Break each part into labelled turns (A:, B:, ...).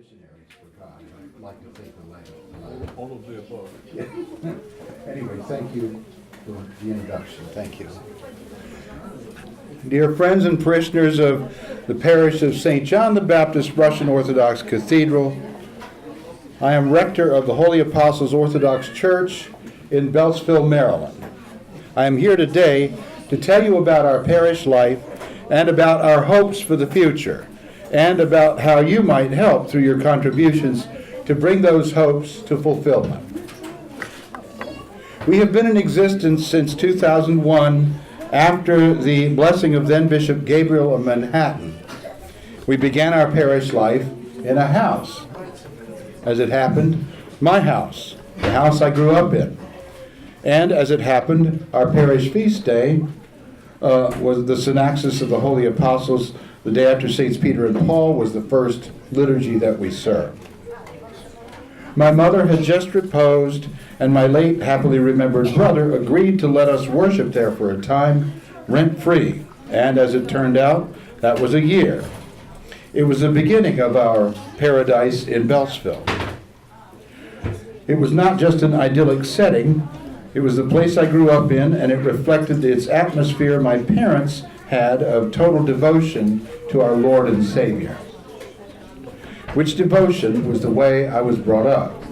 A: missionaries for God. I'd like to think the land.
B: All of the above.
A: Anyway, thank you for the introduction. Thank you. Dear friends and parishioners of the parish of St. John the Baptist Russian Orthodox Cathedral, I am rector of the Holy Apostles Orthodox Church in Beltsville, Maryland. I am here today to tell you about our parish life and about our hopes for the future, and about how you might help through your contributions to bring those hopes to fulfillment. We have been in existence since 2001 after the blessing of then Bishop Gabriel of Manhattan. We began our parish life in a house. As it happened, my house, the house I grew up in. And as it happened, our parish feast day was the Synaxis of the Holy Apostles. The day after Saints Peter and Paul was the first liturgy that we served. My mother had just reposed, and my late happily remembered brother agreed to let us worship there for a time, rent-free. And as it turned out, that was a year. It was the beginning of our paradise in Beltsville. It was not just an idyllic setting. It was the place I grew up in, and it reflected its atmosphere my parents had of total devotion to our Lord and Savior. Which devotion was the way I was brought up.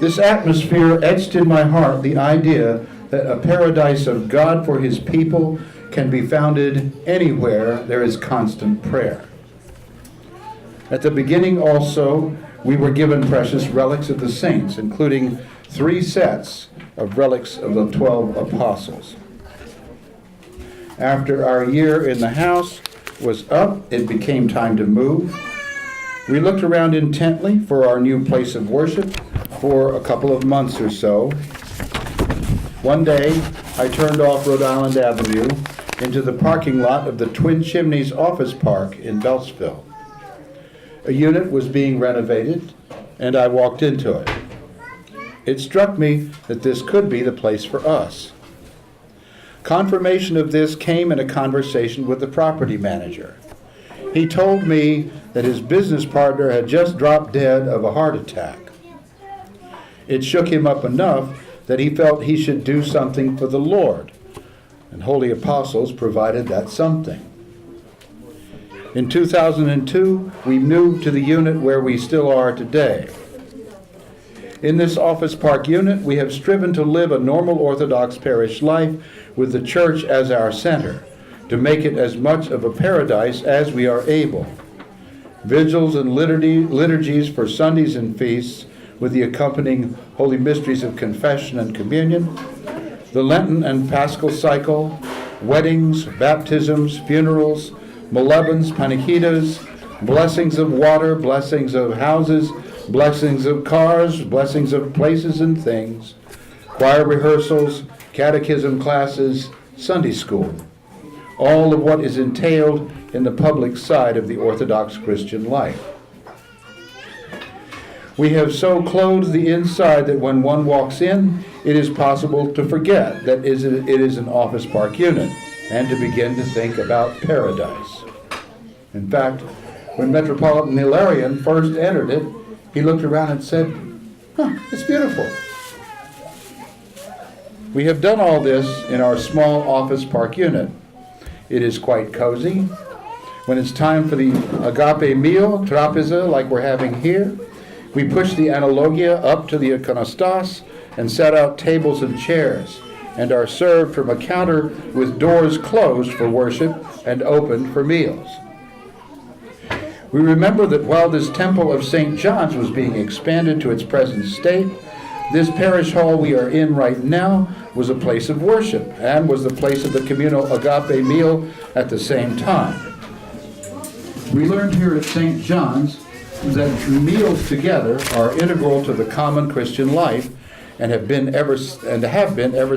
A: This atmosphere etched in my heart the idea that a paradise of God for His people can be founded anywhere there is constant prayer. At the beginning also, we were given precious relics of the saints, including 3 sets of relics of the 12 apostles. After our year in the house was up, it became time to move. We looked around intently for our new place of worship for a couple of months or so. One day, I turned off Rhode Island Avenue into the parking lot of the Twin Chimneys Office Park in Beltsville. A unit was being renovated, and I walked into it. It struck me that this could be the place for us. Confirmation of this came in a conversation with the property manager. He told me that his business partner had just dropped dead of a heart attack. It shook him up enough that he felt he should do something for the Lord, and Holy Apostles provided that something. In 2002, we moved to the unit where we still are today. In this office park unit, we have striven to live a normal Orthodox parish life with the church as our center, to make it as much of a paradise as we are able. Vigils and liturgies for Sundays and feasts, with the accompanying holy mysteries of confession and communion, the Lenten and Paschal cycle, weddings, baptisms, funerals, molebens, panikidas, blessings of water, blessings of houses, blessings of cars, blessings of places and things, choir rehearsals, catechism classes, Sunday school. All of what is entailed in the public side of the Orthodox Christian life. We have so clothed the inside that when one walks in, it is possible to forget that it is an office park unit and to begin to think about paradise. In fact, when Metropolitan Hilarion first entered it, he looked around and said, it's beautiful. We have done all this in our small office park unit. It is quite cozy. When it's time for the agape meal, trapeza, like we're having here, we push the analogia up to the iconostas and set out tables and chairs, and are served from a counter with doors closed for worship and open for meals. We remember that while this temple of St. John's was being expanded to its present state, this parish hall we are in right now was a place of worship and was the place of the communal agape meal at the same time. We learned here at St. John's that meals together are integral to the common Christian life and have been ever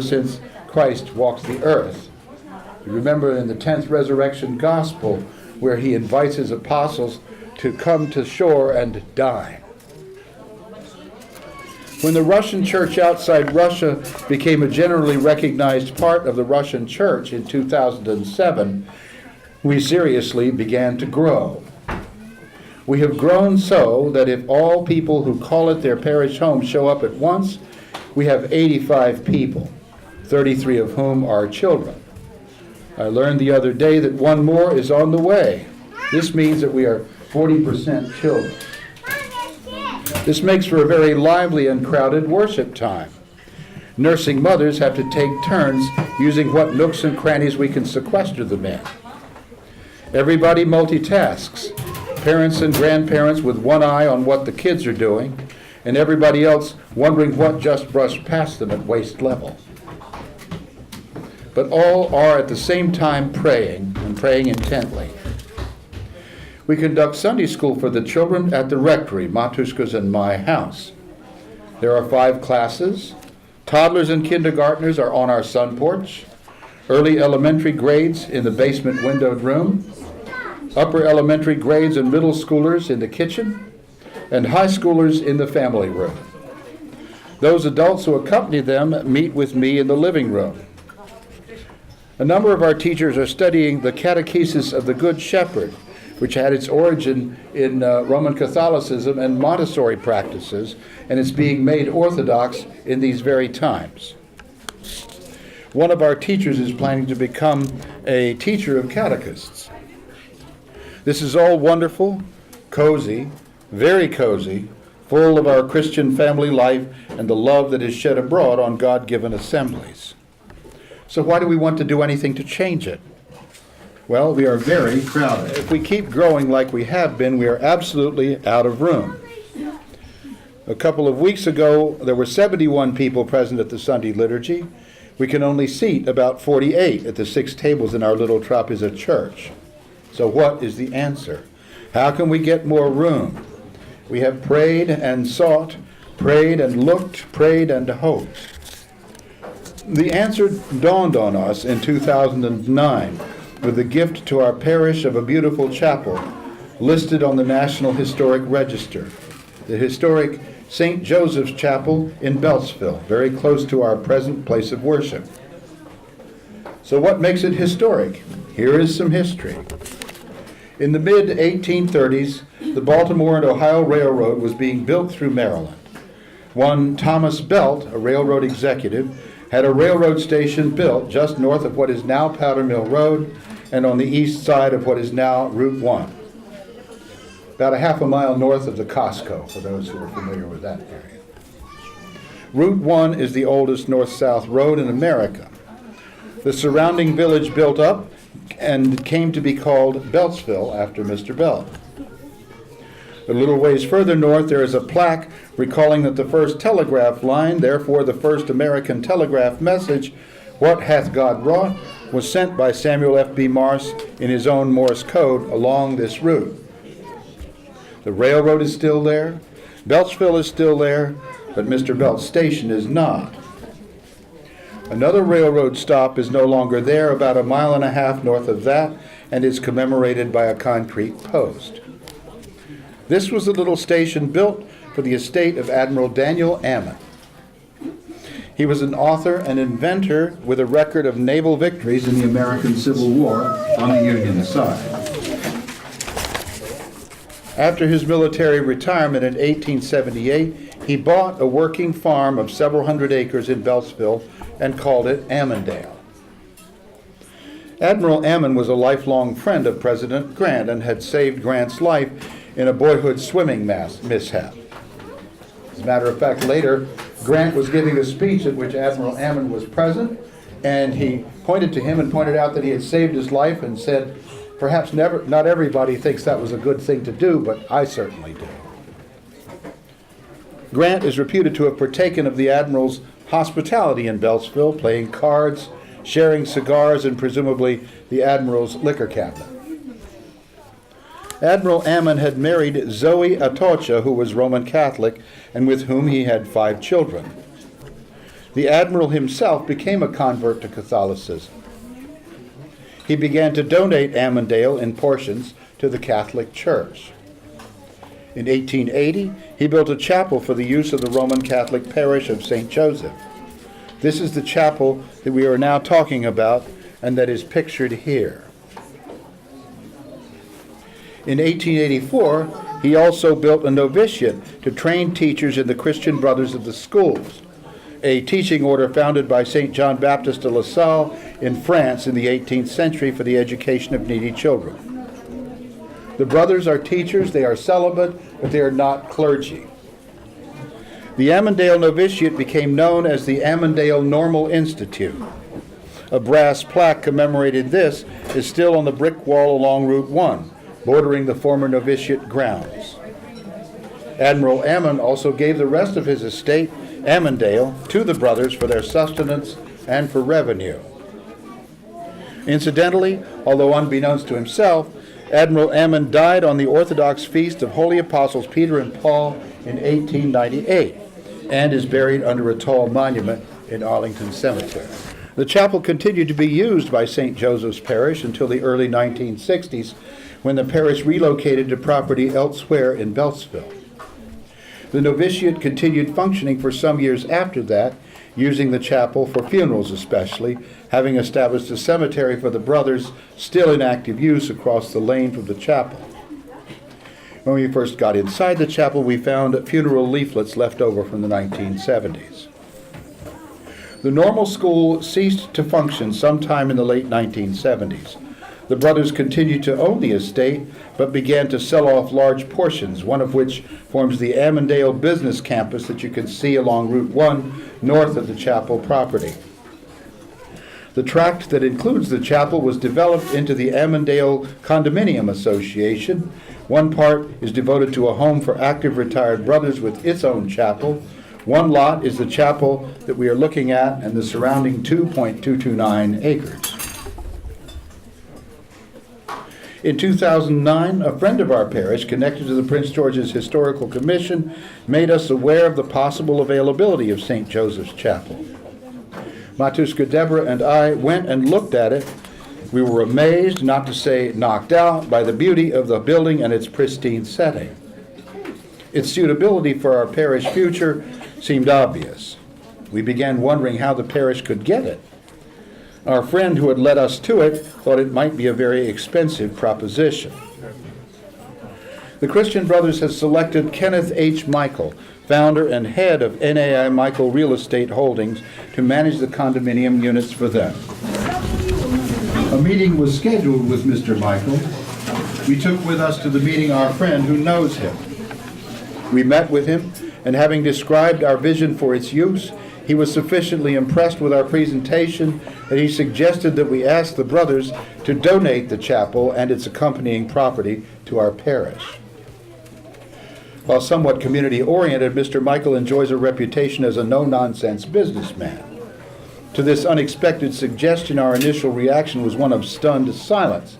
A: since Christ walked the earth. You remember in the 10th resurrection gospel where he invites his apostles to come to shore and dine. When the Russian church outside Russia became a generally recognized part of the Russian church in 2007, we seriously began to grow. We have grown so that if all people who call it their parish home show up at once, we have 85 people, 33 of whom are children. I learned the other day that one more is on the way. This means that we are 40% children. This makes for a very lively and crowded worship time. Nursing mothers have to take turns using what nooks and crannies we can sequester them in. Everybody multitasks. Parents and grandparents with one eye on what the kids are doing, and everybody else wondering what just brushed past them at waist level. But all are at the same time praying, and praying intently. We conduct Sunday school for the children at the rectory, Matushka's and my house. There are 5 classes. Toddlers and kindergartners are on our sun porch. Early elementary grades in the basement windowed room. Upper elementary grades and middle schoolers in the kitchen. And high schoolers in the family room. Those adults who accompany them meet with me in the living room. A number of our teachers are studying the Catechesis of the Good Shepherd, which had its origin in Roman Catholicism and Montessori practices, and it's being made Orthodox in these very times. One of our teachers is planning to become a teacher of catechists. This is all wonderful, cozy, very cozy, full of our Christian family life and the love that is shed abroad on God-given assemblies. So why do we want to do anything to change it? Well, we are very crowded. If we keep growing like we have been, we are absolutely out of room. A couple of weeks ago, there were 71 people present at the Sunday liturgy. We can only seat about 48 at the 6 tables in our little trapeza church. So what is the answer? How can we get more room? We have prayed and sought, prayed and looked, prayed and hoped. The answer dawned on us in 2009 with the gift to our parish of a beautiful chapel listed on the National Historic Register, the historic St. Joseph's Chapel in Beltsville, very close to our present place of worship. So what makes it historic? Here is some history. In the mid-1830s, the Baltimore and Ohio Railroad was being built through Maryland. One Thomas Belt, a railroad executive, had a railroad station built just north of what is now Powder Mill Road and on the east side of what is now Route 1. About a half a mile north of the Costco, for those who are familiar with that area. Route 1 is the oldest north-south road in America. The surrounding village built up and came to be called Beltsville after Mr. Belt. A little ways further north, there is a plaque recalling that the first telegraph line, therefore the first American telegraph message, "What hath God wrought?" was sent by Samuel F.B. Morse in his own Morse code along this route. The railroad is still there, Beltsville is still there, but Mr. Belt's station is not. Another railroad stop is no longer there, about a mile and a half north of that, and is commemorated by a concrete post. This was a little station built for the estate of Admiral Daniel Ammon. He was an author and inventor with a record of naval victories in the American Civil War on the Union side. After his military retirement in 1878, he bought a working farm of several hundred acres in Beltsville and called it Ammondale. Admiral Ammon was a lifelong friend of President Grant and had saved Grant's life in a boyhood swimming mishap. As a matter of fact, later, Grant was giving a speech at which Admiral Ammon was present, and he pointed to him and pointed out that he had saved his life and said, perhaps not everybody thinks that was a good thing to do, but I certainly do. Grant is reputed to have partaken of the Admiral's hospitality in Beltsville, playing cards, sharing cigars, and presumably the Admiral's liquor cabinet. Admiral Ammon had married Zoe Atocha, who was Roman Catholic, and with whom he had 5 children. The Admiral himself became a convert to Catholicism. He began to donate Ammondale in portions to the Catholic Church. In 1880, he built a chapel for the use of the Roman Catholic parish of St. Joseph. This is the chapel that we are now talking about and that is pictured here. In 1884, he also built a novitiate to train teachers in the Christian Brothers of the Schools, a teaching order founded by St. John Baptist de La Salle in France in the 18th century for the education of needy children. The brothers are teachers, they are celibate, but they are not clergy. The Amundale Novitiate became known as the Amundale Normal Institute. A brass plaque commemorating this is still on the brick wall along Route 1, bordering the former novitiate grounds. Admiral Ammon also gave the rest of his estate, Amundale, to the brothers for their sustenance and for revenue. Incidentally, although unbeknownst to himself, Admiral Ammon died on the Orthodox feast of Holy Apostles Peter and Paul in 1898 and is buried under a tall monument in Arlington Cemetery. The chapel continued to be used by St. Joseph's Parish until the early 1960s, when the parish relocated to property elsewhere in Beltsville. The novitiate continued functioning for some years after that, using the chapel for funerals especially, having established a cemetery for the brothers still in active use across the lane from the chapel. When we first got inside the chapel, we found funeral leaflets left over from the 1970s. The normal school ceased to function sometime in the late 1970s. The brothers continued to own the estate, but began to sell off large portions, one of which forms the Amundale Business Campus that you can see along Route 1 north of the chapel property. The tract that includes the chapel was developed into the Amundale Condominium Association. One part is devoted to a home for active retired brothers with its own chapel. One lot is the chapel that we are looking at and the surrounding 2.229 acres. In 2009, a friend of our parish, connected to the Prince George's Historical Commission, made us aware of the possible availability of St. Joseph's Chapel. Matuska Deborah and I went and looked at it. We were amazed, not to say knocked out, by the beauty of the building and its pristine setting. Its suitability for our parish future seemed obvious. We began wondering how the parish could get it. Our friend who had led us to it thought it might be a very expensive proposition. The Christian Brothers has selected Kenneth H. Michael, founder and head of NAI Michael Real Estate Holdings, to manage the condominium units for them. A meeting was scheduled with Mr. Michael. We took with us to the meeting our friend who knows him. We met with him, and having described our vision for its use, he was sufficiently impressed with our presentation that he suggested that we ask the brothers to donate the chapel and its accompanying property to our parish. While somewhat community-oriented, Mr. Michael enjoys a reputation as a no-nonsense businessman. To this unexpected suggestion, our initial reaction was one of stunned silence,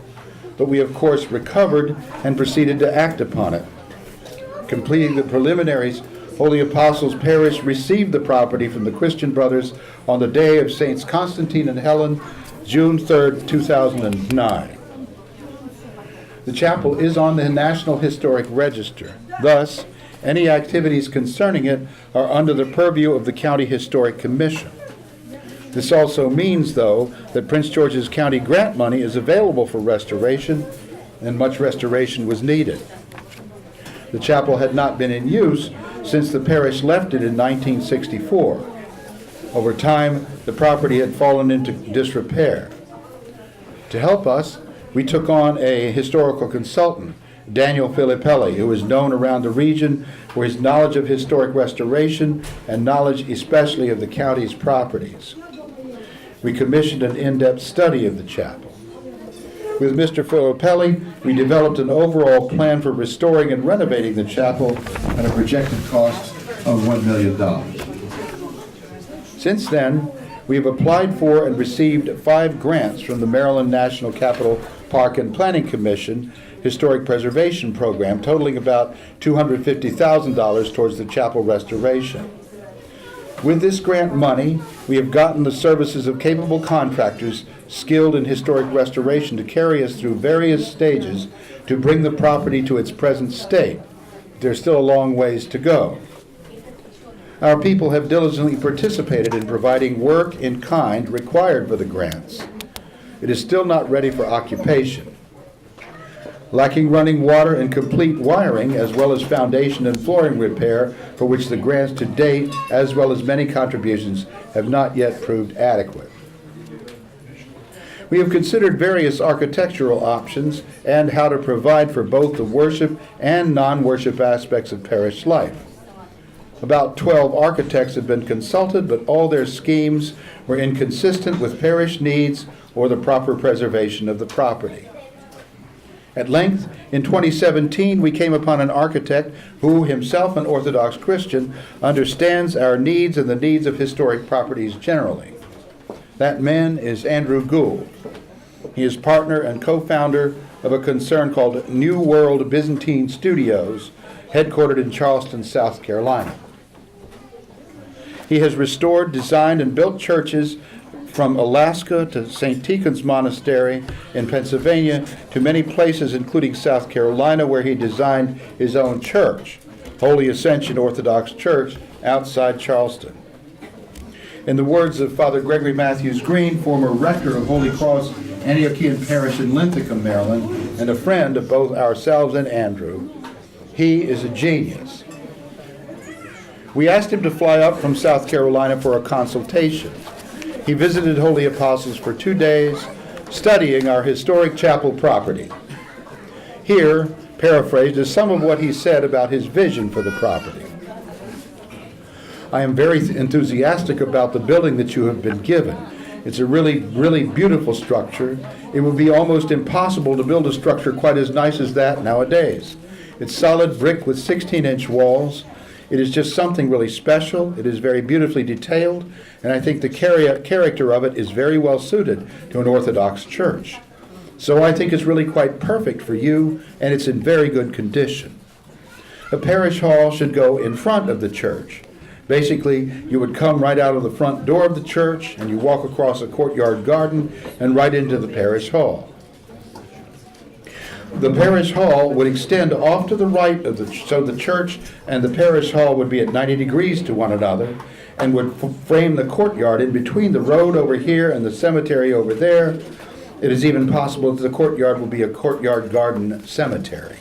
A: but we of course recovered and proceeded to act upon it. Completing the preliminaries, Holy Apostles Parish received the property from the Christian Brothers on the day of Saints Constantine and Helen, June 3rd, 2009. The chapel is on the National Historic Register. Thus, any activities concerning it are under the purview of the County Historic Commission. This also means, though, that Prince George's County grant money is available for restoration, and much restoration was needed. The chapel had not been in use since the parish left it in 1964. Over time, the property had fallen into disrepair. To help us, we took on a historical consultant, Daniel Filippelli, who is known around the region for his knowledge of historic restoration and knowledge especially of the county's properties. We commissioned an in-depth study of the chapel. With Mr. Filippelli, we developed an overall plan for restoring and renovating the chapel at a projected cost of $1 million. Since then, we have applied for and received 5 grants from the Maryland National Capital Park and Planning Commission Historic Preservation Program, totaling about $250,000 towards the chapel restoration. With this grant money, we have gotten the services of capable contractors skilled in historic restoration to carry us through various stages to bring the property to its present state. There's still a long ways to go. Our people have diligently participated in providing work in kind required for the grants. It is still not ready for occupation. lacking running water and complete wiring, as well as foundation and flooring repair, for which the grants to date, as well as many contributions, have not yet proved adequate. We have considered various architectural options and how to provide for both the worship and non-worship aspects of parish life. About 12 architects have been consulted, but all their schemes were inconsistent with parish needs or the proper preservation of the property. At length, in 2017, we came upon an architect who, himself an Orthodox Christian, understands our needs and the needs of historic properties generally. That man is Andrew Gould. He is partner and co-founder of a concern called New World Byzantine Studios, headquartered in Charleston, South Carolina. He has restored, designed, and built churches from Alaska to St. Tikhon's Monastery in Pennsylvania to many places, including South Carolina, where he designed his own church, Holy Ascension Orthodox Church, outside Charleston. In the words of Father Gregory Matthews Green, former rector of Holy Cross Antiochian Parish in Linthicum, Maryland, and a friend of both ourselves and Andrew, he is a genius. We asked him to fly up from South Carolina for a consultation. He visited Holy Apostles for 2 days, studying our historic chapel property. Here, paraphrased, is some of what he said about his vision for the property. I am very enthusiastic about the building that you have been given. It's a really, really beautiful structure. It would be almost impossible to build a structure quite as nice as that nowadays. It's solid brick with 16-inch walls. It is just something really special. It is very beautifully detailed, and I think the character of it is very well suited to an Orthodox church. So I think it's really quite perfect for you, and it's in very good condition. A parish hall should go in front of the church. Basically, you would come right out of the front door of the church, and you walk across a courtyard garden and right into the parish hall. The parish hall would extend off to the right of so the church and the parish hall would be at 90 degrees to one another and would frame the courtyard in between the road over here and the cemetery over there. It is even possible that the courtyard will be a courtyard garden cemetery.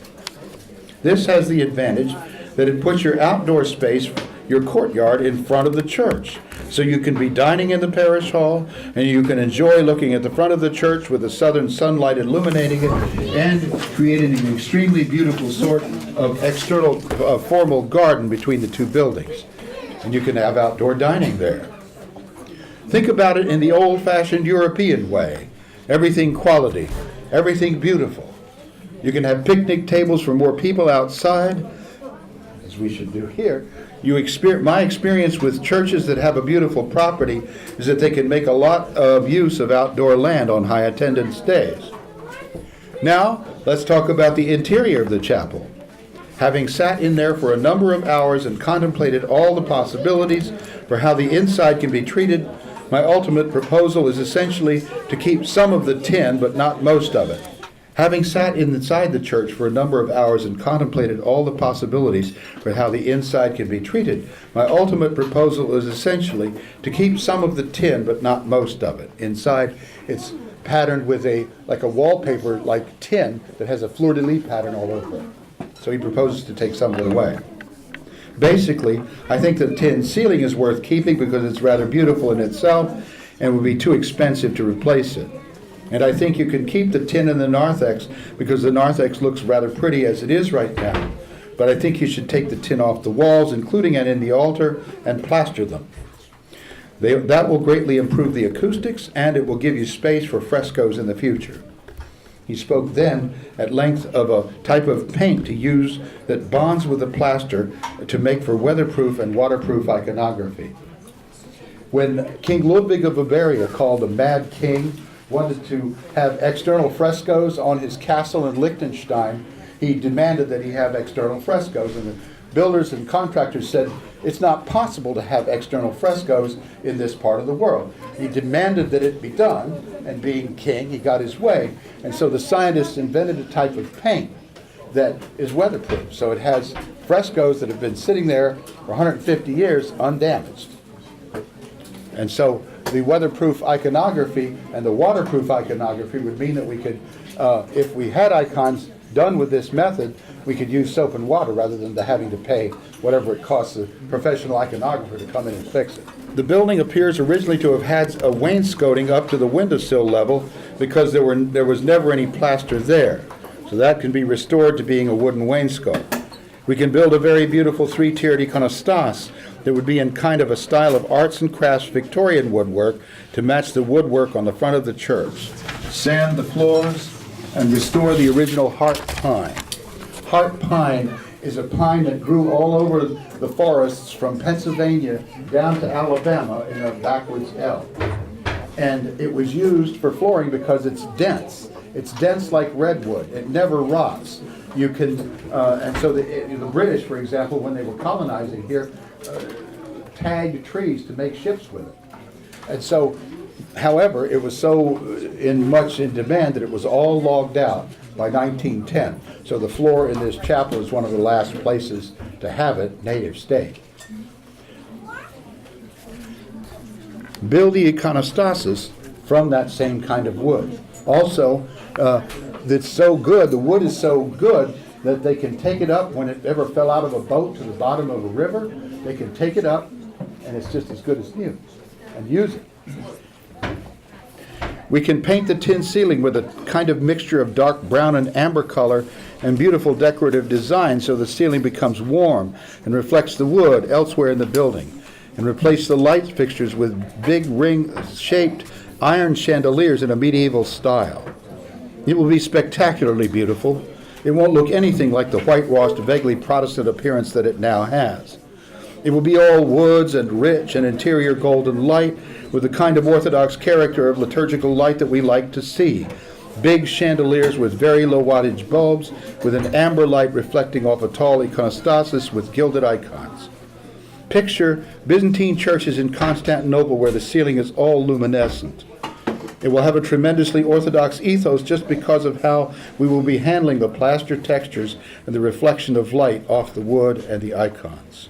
A: This has the advantage that it puts your outdoor space, your courtyard, in front of the church. So you can be dining in the parish hall, and you can enjoy looking at the front of the church with the southern sunlight illuminating it and creating an extremely beautiful sort of external formal garden between the two buildings. And you can have outdoor dining there. Think about it in the old-fashioned European way. Everything quality, everything beautiful. You can have picnic tables for more people outside, as we should do here. My experience with churches that have a beautiful property is that they can make a lot of use of outdoor land on high attendance days. Now, let's talk about the interior of the chapel. Having sat in there for a number of hours and contemplated all the possibilities for how the inside can be treated, my ultimate proposal is essentially to keep some of the tin, but not most of it. Having sat inside the church for a number of hours and contemplated all the possibilities for how the inside can be treated, my ultimate proposal is essentially to keep some of the tin, but not most of it. Inside, it's patterned with like a wallpaper, like tin, that has a fleur-de-lis pattern all over it. So he proposes to take some of it away. Basically, I think the tin ceiling is worth keeping because it's rather beautiful in itself and would be too expensive to replace it. And I think you can keep the tin and the narthex because the narthex looks rather pretty as it is right now. But I think you should take the tin off the walls, including and in the altar, and plaster them. That will greatly improve the acoustics, and it will give you space for frescoes in the future. He spoke then at length of a type of paint to use that bonds with the plaster to make for weatherproof and waterproof iconography. When King Ludwig of Bavaria, called a mad king, wanted to have external frescoes on his castle in Liechtenstein, he demanded that he have external frescoes. And the builders and contractors said, it's not possible to have external frescoes in this part of the world. He demanded that it be done, and being king, he got his way. And so the scientists invented a type of paint that is weatherproof. So it has frescoes that have been sitting there for 150 years undamaged. And so the weatherproof iconography and the waterproof iconography would mean that we could, if we had icons done with this method, we could use soap and water rather than having to pay whatever it costs a professional iconographer to come in and fix it. The building appears originally to have had a wainscoting up to the windowsill level because there was never any plaster there. So that can be restored to being a wooden wainscot. We can build a very beautiful three-tiered iconostas that would be in kind of a style of arts and crafts Victorian woodwork to match the woodwork on the front of the church. Sand the floors and restore the original heart pine. Heart pine is a pine that grew all over the forests from Pennsylvania down to Alabama in a backwards L. And it was used for flooring because it's dense. It's dense like redwood. It never rots. You can, and so the British, for example, when they were colonizing here, tagged trees to make ships with it. And so, however, it was so much in demand that it was all logged out by 1910. So the floor in this chapel is one of the last places to have it native state. Build the iconostasis from that same kind of wood. Also, it's so good, the wood is so good that they can take it up when it ever fell out of a boat to the bottom of a river. They can take it up and it's just as good as new and use it. We can paint the tin ceiling with a kind of mixture of dark brown and amber color and beautiful decorative design so the ceiling becomes warm and reflects the wood elsewhere in the building, and replace the light fixtures with big ring-shaped iron chandeliers in a medieval style. It will be spectacularly beautiful. It won't look anything like the whitewashed, vaguely Protestant appearance that it now has. It will be all woods and rich and interior golden light with the kind of Orthodox character of liturgical light that we like to see. Big chandeliers with very low wattage bulbs with an amber light reflecting off a tall iconostasis with gilded icons. Picture Byzantine churches in Constantinople where the ceiling is all luminescent. It will have a tremendously Orthodox ethos just because of how we will be handling the plaster textures and the reflection of light off the wood and the icons.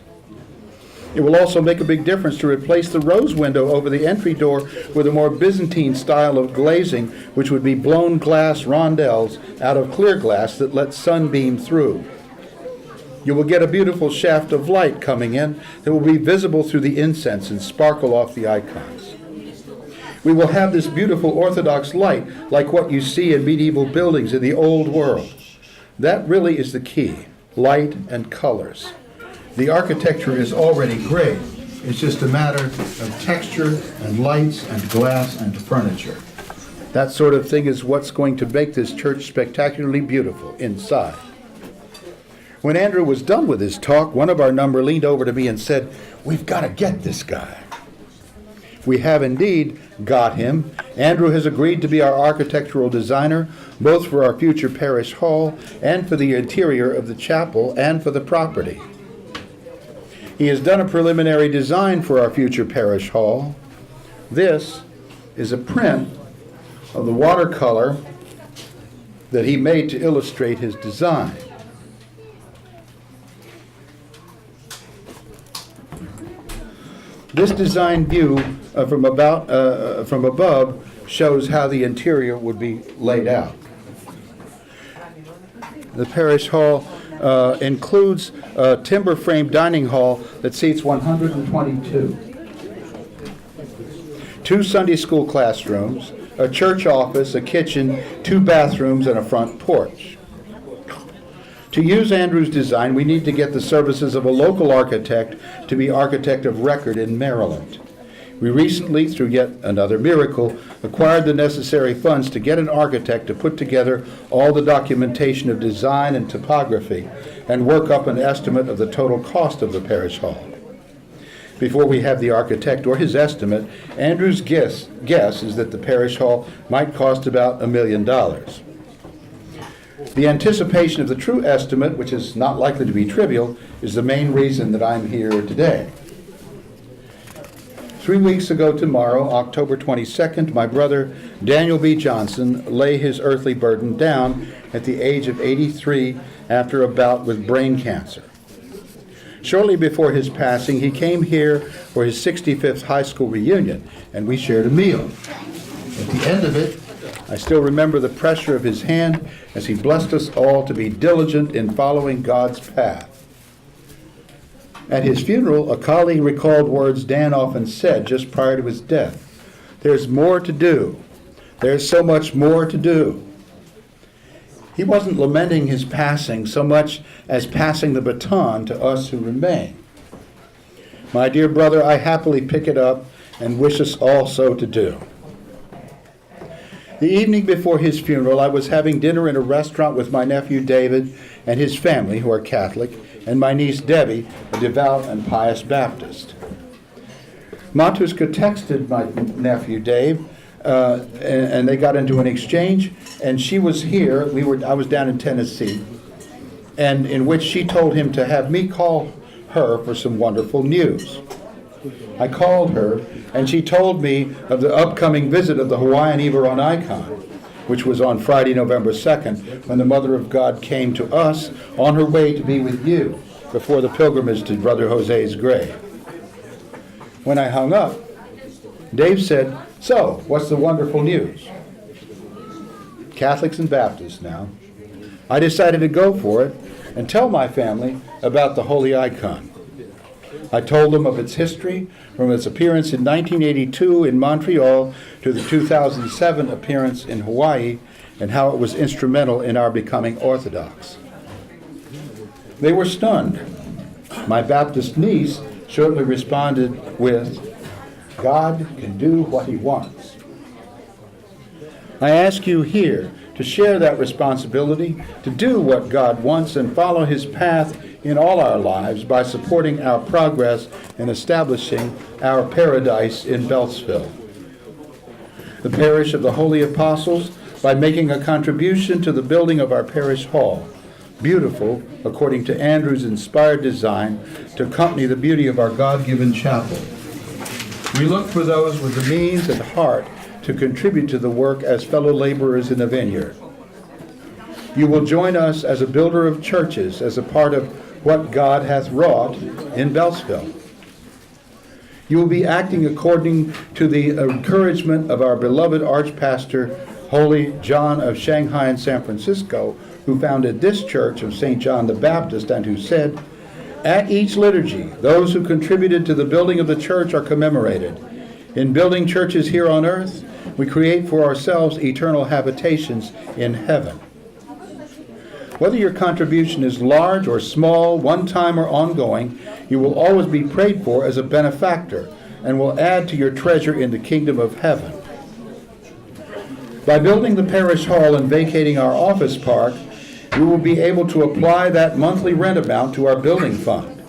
A: It will also make a big difference to replace the rose window over the entry door with a more Byzantine style of glazing, which would be blown glass rondelles out of clear glass that let sun beam through. You will get a beautiful shaft of light coming in that will be visible through the incense and sparkle off the icons. We will have this beautiful Orthodox light like what you see in medieval buildings in the old world. That really is the key, light and colors. The architecture is already great. It's just a matter of texture and lights and glass and furniture. That sort of thing is what's going to make this church spectacularly beautiful inside. When Andrew was done with his talk, one of our number leaned over to me and said, "We've got to get this guy." We have indeed got him. Andrew has agreed to be our architectural designer, both for our future parish hall and for the interior of the chapel and for the property. He has done a preliminary design for our future parish hall. This is a print of the watercolor that he made to illustrate his design. This design view from above shows how the interior would be laid out. The parish hall includes a timber frame dining hall that seats 122. 2 Sunday school classrooms, a church office, a kitchen, 2 bathrooms, and a front porch. To use Andrew's design, we need to get the services of a local architect to be architect of record in Maryland. We recently, through yet another miracle, acquired the necessary funds to get an architect to put together all the documentation of design and topography and work up an estimate of the total cost of the parish hall. Before we have the architect or his estimate, Andrew's guess is that the parish hall might cost about $1 million. The anticipation of the true estimate, which is not likely to be trivial, is the main reason that I'm here today. 3 weeks ago tomorrow, October 22nd, my brother Daniel B. Johnson lay his earthly burden down at the age of 83 after a bout with brain cancer. Shortly before his passing, he came here for his 65th high school reunion, and we shared a meal. At the end of it, I still remember the pressure of his hand as he blessed us all to be diligent in following God's path. At his funeral, a colleague recalled words Dan often said just prior to his death. There's more to do. There's so much more to do. He wasn't lamenting his passing so much as passing the baton to us who remain. My dear brother, I happily pick it up and wish us all so to do. The evening before his funeral, I was having dinner in a restaurant with my nephew David and his family, who are Catholic, and my niece Debbie, a devout and pious Baptist. Matuska texted my nephew Dave, and they got into an exchange, and she was here. I was down in Tennessee, and in which she told him to have me call her for some wonderful news. I called her, and she told me of the upcoming visit of the Hawaiian Everon icon, which was on Friday, November 2nd, when the Mother of God came to us on her way to be with you before the pilgrimage to Brother Jose's grave. When I hung up, Dave said, "So, what's the wonderful news?" Catholics and Baptists now. I decided to go for it and tell my family about the holy icon. I told them of its history, from its appearance in 1982 in Montreal to the 2007 appearance in Hawaii, and how it was instrumental in our becoming Orthodox. They were stunned. My Baptist niece shortly responded with, "God can do what he wants." I ask you here to share that responsibility, to do what God wants and follow his path in all our lives by supporting our progress in establishing our paradise in Beltsville. The parish of the Holy Apostles, by making a contribution to the building of our parish hall, beautiful, according to Andrew's inspired design, to accompany the beauty of our God-given chapel. We look for those with the means and heart to contribute to the work as fellow laborers in the vineyard. You will join us as a builder of churches, as a part of what God hath wrought in Beltsville. You will be acting according to the encouragement of our beloved Archpastor, Holy John of Shanghai and San Francisco, who founded this church of St. John the Baptist, and who said, "At each liturgy, those who contributed to the building of the church are commemorated. In building churches here on earth, we create for ourselves eternal habitations in heaven." Whether your contribution is large or small, one-time or ongoing, you will always be prayed for as a benefactor and will add to your treasure in the kingdom of heaven. By building the parish hall and vacating our office park, we will be able to apply that monthly rent amount to our building fund.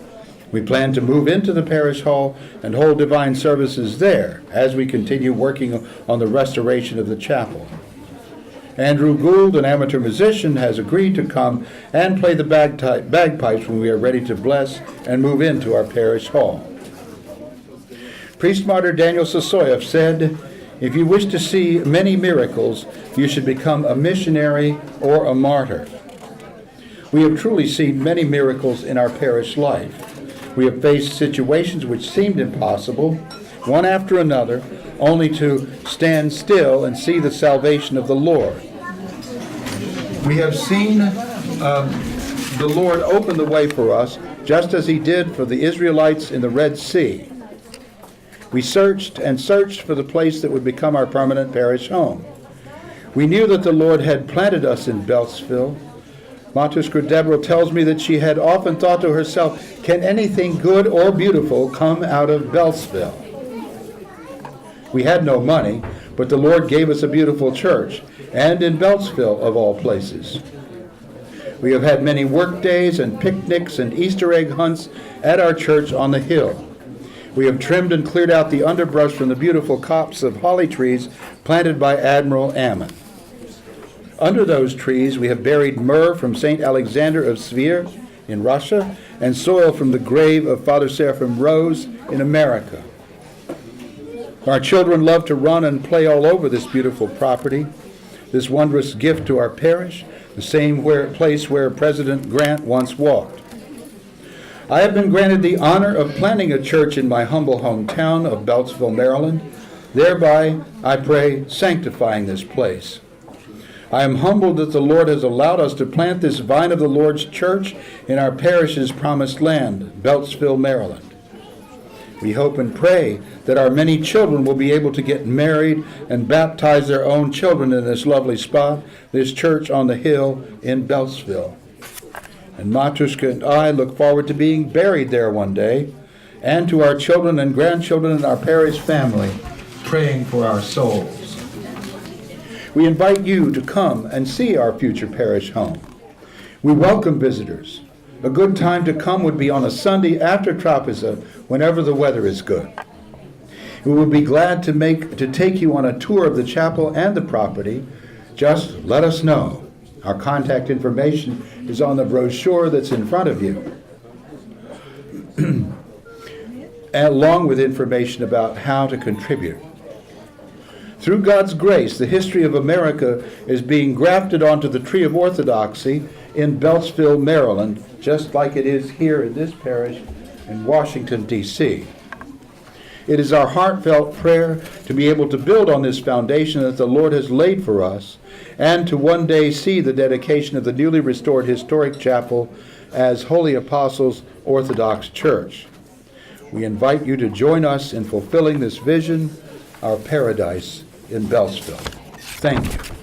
A: We plan to move into the parish hall and hold divine services there as we continue working on the restoration of the chapel. Andrew Gould, an amateur musician, has agreed to come and play the bagpipes when we are ready to bless and move into our parish hall. Priest Martyr Daniel Sasoyev said, "If you wish to see many miracles, you should become a missionary or a martyr." We have truly seen many miracles in our parish life. We have faced situations which seemed impossible, one after another, only to stand still and see the salvation of the Lord. We have seen the Lord open the way for us, just as he did for the Israelites in the Red Sea. We searched and searched for the place that would become our permanent parish home. We knew that the Lord had planted us in Beltsville. Matuska Deborah tells me that she had often thought to herself, can anything good or beautiful come out of Beltsville? We had no money, but the Lord gave us a beautiful church, and in Beltsville of all places. We have had many work days and picnics and Easter egg hunts at our church on the hill. We have trimmed and cleared out the underbrush from the beautiful copse of holly trees planted by Admiral Ammon. Under those trees we have buried myrrh from St. Alexander of Svir in Russia and soil from the grave of Father Seraphim Rose in America. Our children love to run and play all over this beautiful property, this wondrous gift to our parish, the same place where President Grant once walked. I have been granted the honor of planting a church in my humble hometown of Beltsville, Maryland, thereby, I pray, sanctifying this place. I am humbled that the Lord has allowed us to plant this vine of the Lord's church in our parish's promised land, Beltsville, Maryland. We hope and pray that our many children will be able to get married and baptize their own children in this lovely spot, this church on the hill in Beltsville. And Matushka and I look forward to being buried there one day, and to our children and grandchildren and our parish family, praying for our souls. We invite you to come and see our future parish home. We welcome visitors. A good time to come would be on a Sunday after Tropeza, whenever the weather is good. We would be glad to take you on a tour of the chapel and the property. Just let us know. Our contact information is on the brochure that's in front of you, along with information about how to contribute. Through God's grace, the history of America is being grafted onto the tree of Orthodoxy in Beltsville, Maryland, just like it is here in this parish in Washington, D.C. It is our heartfelt prayer to be able to build on this foundation that the Lord has laid for us, and to one day see the dedication of the newly restored historic chapel as Holy Apostles Orthodox Church. We invite you to join us in fulfilling this vision, our paradise in Beltsville. Thank you.